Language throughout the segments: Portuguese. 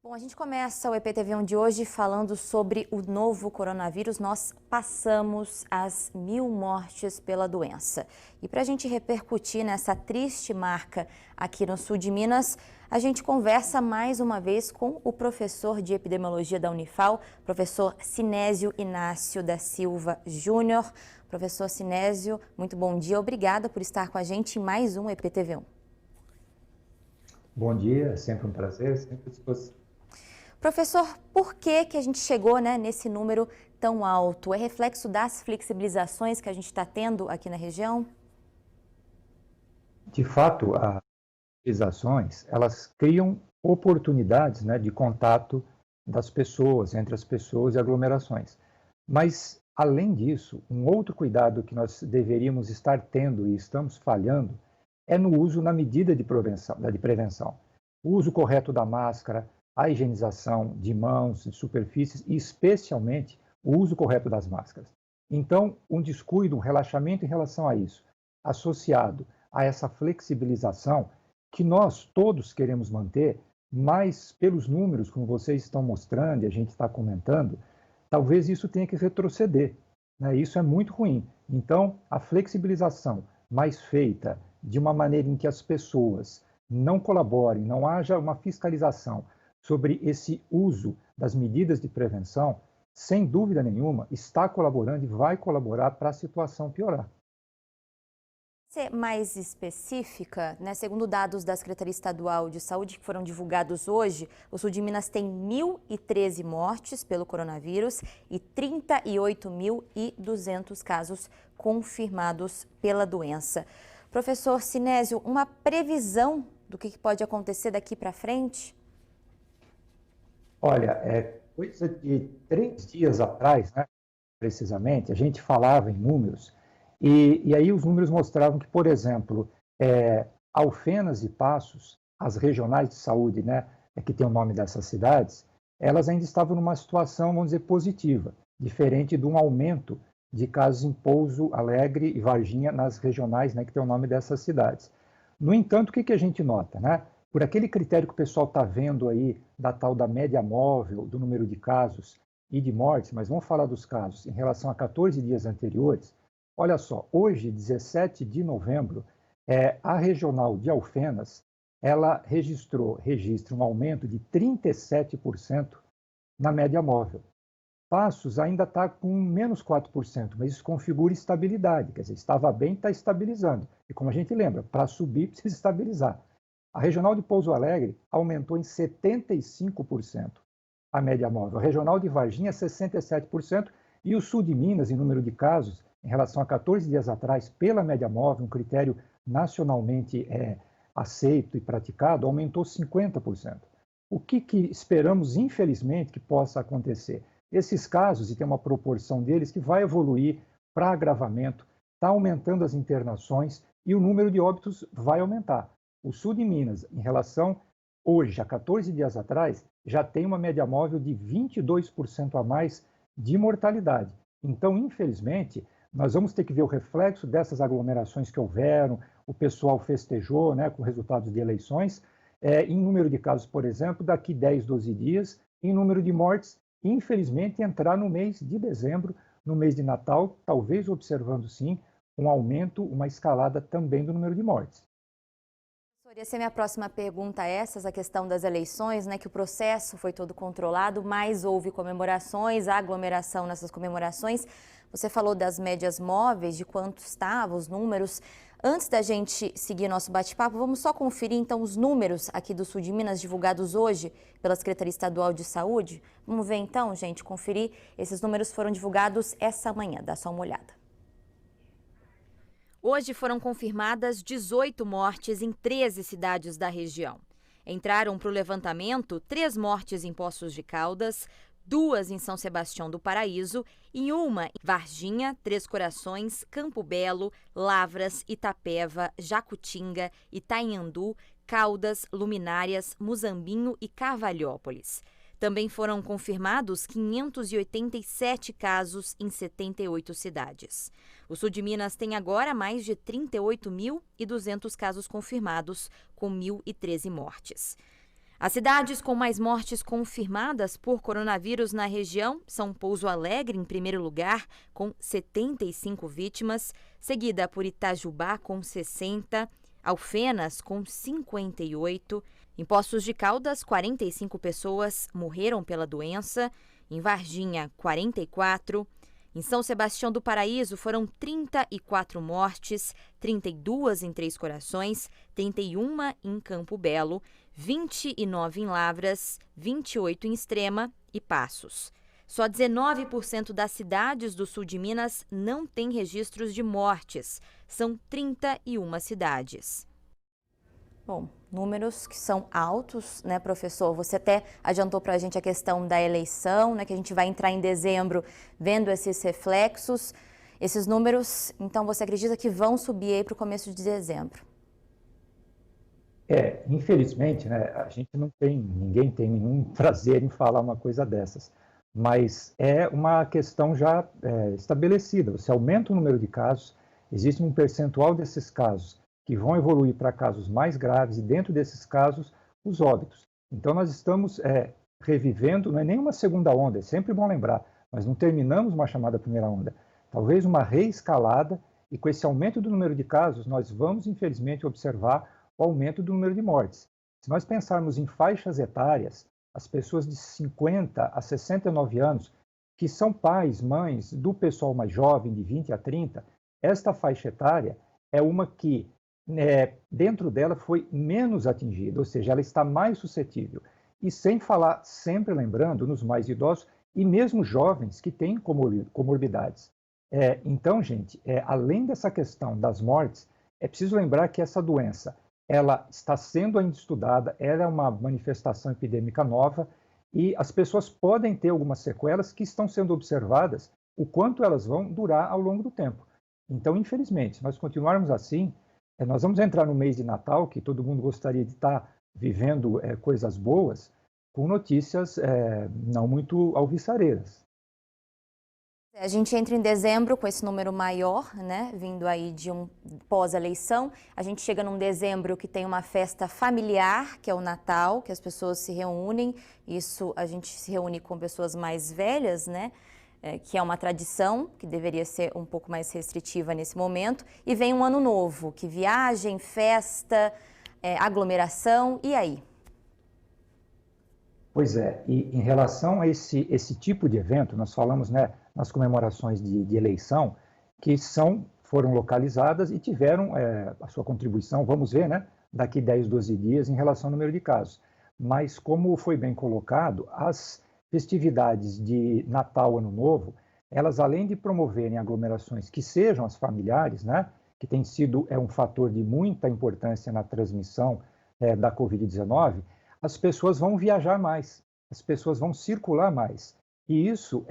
Bom, a gente começa o EPTV1 de hoje falando sobre o novo coronavírus. Nós passamos as 1.000 mortes pela doença. E para a gente repercutir nessa triste marca aqui no sul de Minas, a gente conversa mais uma vez com o professor de epidemiologia da Unifal, professor Sinésio Inácio da Silva Júnior. Professor Sinésio, muito bom dia. Obrigada por estar com a gente em mais um EPTV1. Bom dia, é sempre um prazer, sempre à disposição. Professor, por que a gente chegou, nesse número tão alto? É reflexo das flexibilizações que a gente está tendo aqui na região? De fato, as flexibilizações, elas criam oportunidades, de contato das pessoas, entre as pessoas e aglomerações. Mas, além disso, um outro cuidado que nós deveríamos estar tendo e estamos falhando é no uso na medida de prevenção. O uso correto da máscara, a higienização de mãos, de superfícies e, especialmente, o uso correto das máscaras. Então, um descuido, um relaxamento em relação a isso, associado a essa flexibilização que nós todos queremos manter, mas pelos números, como vocês estão mostrando e a gente está comentando, talvez isso tenha que retroceder. Isso é muito ruim. Então, a flexibilização mais feita de uma maneira em que as pessoas não colaborem, não haja uma fiscalização sobre esse uso das medidas de prevenção, sem dúvida nenhuma, está colaborando e vai colaborar para a situação piorar. Ser mais específica, segundo dados da Secretaria Estadual de Saúde que foram divulgados hoje, o sul de Minas tem 1.013 mortes pelo coronavírus e 38.200 casos confirmados pela doença. Professor Sinésio, uma previsão do que pode acontecer daqui para frente? Olha, coisa de 3 dias atrás, precisamente, a gente falava em números, e aí os números mostravam que, por exemplo, Alfenas e Passos, as regionais de saúde, que tem o nome dessas cidades, elas ainda estavam numa situação, vamos dizer, positiva, diferente de um aumento de casos em Pouso Alegre e Varginha, nas regionais, que tem o nome dessas cidades. No entanto, o que a gente nota, Por aquele critério que o pessoal está vendo aí, da tal da média móvel, do número de casos e de mortes, mas vamos falar dos casos em relação a 14 dias anteriores. Olha só, hoje, 17 de novembro, a regional de Alfenas, ela registra um aumento de 37% na média móvel. Passos ainda está com menos 4%, mas isso configura estabilidade, quer dizer, estava bem, está estabilizando. E como a gente lembra, para subir precisa estabilizar. A regional de Pouso Alegre aumentou em 75% a média móvel. A regional de Varginha, 67%. E o sul de Minas, em número de casos, em relação a 14 dias atrás, pela média móvel, um critério nacionalmente aceito e praticado, aumentou 50%. O que esperamos, infelizmente, que possa acontecer? Esses casos, e tem uma proporção deles que vai evoluir para agravamento, está aumentando as internações e o número de óbitos vai aumentar. O sul de Minas, em relação hoje, a 14 dias atrás, já tem uma média móvel de 22% a mais de mortalidade. Então, infelizmente, nós vamos ter que ver o reflexo dessas aglomerações que houveram, o pessoal festejou com resultados de eleições, em número de casos, por exemplo, daqui 10, 12 dias, em número de mortes, infelizmente, entrar no mês de dezembro, no mês de Natal, talvez observando, sim, um aumento, uma escalada também do número de mortes. Essa é a minha próxima pergunta, essa questão das eleições, que o processo foi todo controlado, mas houve comemorações, aglomeração nessas comemorações. Você falou das médias móveis, de quanto estavam os números. Antes da gente seguir nosso bate-papo, vamos só conferir então os números aqui do sul de Minas divulgados hoje pela Secretaria Estadual de Saúde. Vamos ver então, gente, conferir. Esses números foram divulgados essa manhã, dá só uma olhada. Hoje foram confirmadas 18 mortes em 13 cidades da região. Entraram para o levantamento 3 mortes em Poços de Caldas, 2 em São Sebastião do Paraíso e uma em Varginha, Três Corações, Campo Belo, Lavras, Itapeva, Jacutinga, Itainhandu, Caldas, Luminárias, Muzambinho e Carvalhópolis. Também foram confirmados 587 casos em 78 cidades. O sul de Minas tem agora mais de 38.200 casos confirmados, com 1.013 mortes. As cidades com mais mortes confirmadas por coronavírus na região são Pouso Alegre, em primeiro lugar, com 75 vítimas, seguida por Itajubá, com 60, Alfenas, com 58, em Poços de Caldas, 45 pessoas morreram pela doença, em Varginha, 44, em São Sebastião do Paraíso foram 34 mortes, 32 em Três Corações, 31 em Campo Belo, 29 em Lavras, 28 em Extrema e Passos. Só 19% das cidades do sul de Minas não têm registros de mortes. São 31 cidades. Bom, números que são altos, né, professor? Você até adiantou para a gente a questão da eleição, né, que a gente vai entrar em dezembro vendo esses reflexos. Esses números, então, você acredita que vão subir aí para o começo de dezembro? Infelizmente, né, ninguém tem nenhum prazer em falar uma coisa dessas, mas é uma questão já estabelecida. Você aumenta o número de casos, existe um percentual desses casos que vão evoluir para casos mais graves e dentro desses casos, os óbitos. Então, nós estamos revivendo, não é nem uma segunda onda, é sempre bom lembrar, nós não terminamos uma chamada primeira onda, talvez uma reescalada, e com esse aumento do número de casos, nós vamos, infelizmente, observar o aumento do número de mortes. Se nós pensarmos em faixas etárias, as pessoas de 50 a 69 anos, que são pais, mães do pessoal mais jovem, de 20 a 30, esta faixa etária é uma que, dentro dela, foi menos atingida, ou seja, ela está mais suscetível. E sem falar, sempre lembrando, nos mais idosos e mesmo jovens que têm comorbidades. Então, gente, além dessa questão das mortes, é preciso lembrar que essa doença ela está sendo ainda estudada, ela é uma manifestação epidêmica nova e as pessoas podem ter algumas sequelas que estão sendo observadas, o quanto elas vão durar ao longo do tempo. Então, infelizmente, se nós continuarmos assim, nós vamos entrar no mês de Natal, que todo mundo gostaria de estar vivendo coisas boas, com notícias não muito alvissareiras. A gente entra em dezembro com esse número maior, né, vindo aí de um pós-eleição. A gente chega num dezembro que tem uma festa familiar, que é o Natal, que as pessoas se reúnem. Isso, a gente se reúne com pessoas mais velhas, né, que é uma tradição, que deveria ser um pouco mais restritiva nesse momento. E vem um ano novo, que viagem, festa, aglomeração, e aí? Pois é, e em relação a esse tipo de evento, nós falamos, né, nas comemorações de eleição, que foram localizadas e tiveram a sua contribuição, vamos ver, né, daqui 10, 12 dias, em relação ao número de casos. Mas, como foi bem colocado, as festividades de Natal, Ano Novo, elas, além de promoverem aglomerações que sejam as familiares, né, que tem sido um fator de muita importância na transmissão da Covid-19, as pessoas vão viajar mais, as pessoas vão circular mais. E isso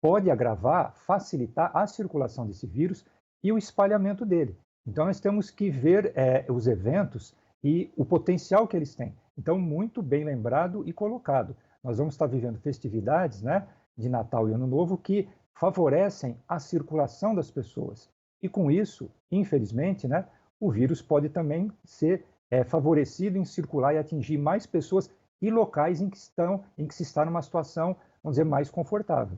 pode agravar, facilitar a circulação desse vírus e o espalhamento dele. Então, nós temos que ver os eventos e o potencial que eles têm. Então, muito bem lembrado e colocado. Nós vamos estar vivendo festividades, né, de Natal e Ano Novo que favorecem a circulação das pessoas. E com isso, infelizmente, né, o vírus pode também ser favorecido em circular e atingir mais pessoas e locais em que se está numa situação, vamos dizer, mais confortável.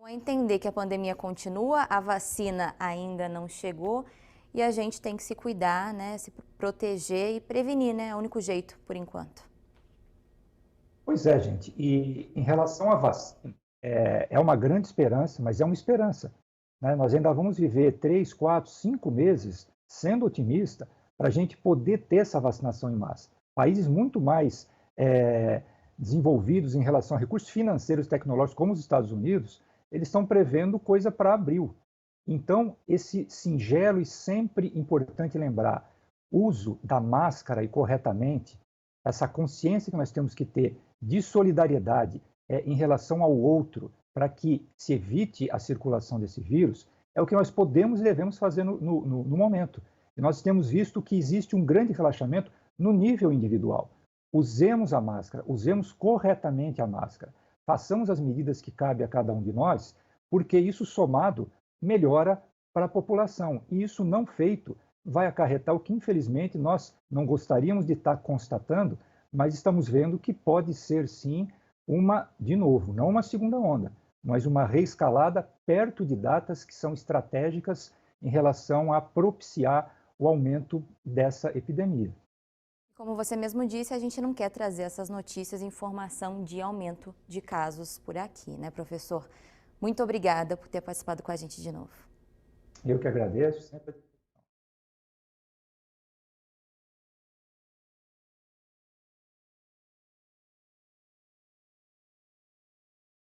É entender que a pandemia continua, a vacina ainda não chegou e a gente tem que se cuidar, né, se proteger e prevenir, né, é o único jeito por enquanto. Pois é, gente, e em relação à vacina, é uma grande esperança, mas é uma esperança, né? Nós ainda vamos viver 3, 4, 5 meses, sendo otimista, para a gente poder ter essa vacinação em massa. Países muito mais desenvolvidos em relação a recursos financeiros e tecnológicos, como os Estados Unidos, eles estão prevendo coisa para abril. Então, esse singelo e sempre importante lembrar, uso da máscara e corretamente, essa consciência que nós temos que ter de solidariedade em relação ao outro, para que se evite a circulação desse vírus, é o que nós podemos e devemos fazer no momento. E nós temos visto que existe um grande relaxamento no nível individual. usemos a máscara, usemos corretamente a máscara, façamos as medidas que cabem a cada um de nós, porque isso somado melhora para a população. E isso não feito vai acarretar o que, infelizmente, nós não gostaríamos de estar constatando, mas estamos vendo que pode ser, sim, de novo, não uma segunda onda, mas uma reescalada perto de datas que são estratégicas em relação a propiciar o aumento dessa epidemia. Como você mesmo disse, a gente não quer trazer essas notícias, informação de aumento de casos por aqui, né, professor? Muito obrigada por ter participado com a gente de novo. Eu que agradeço, sempre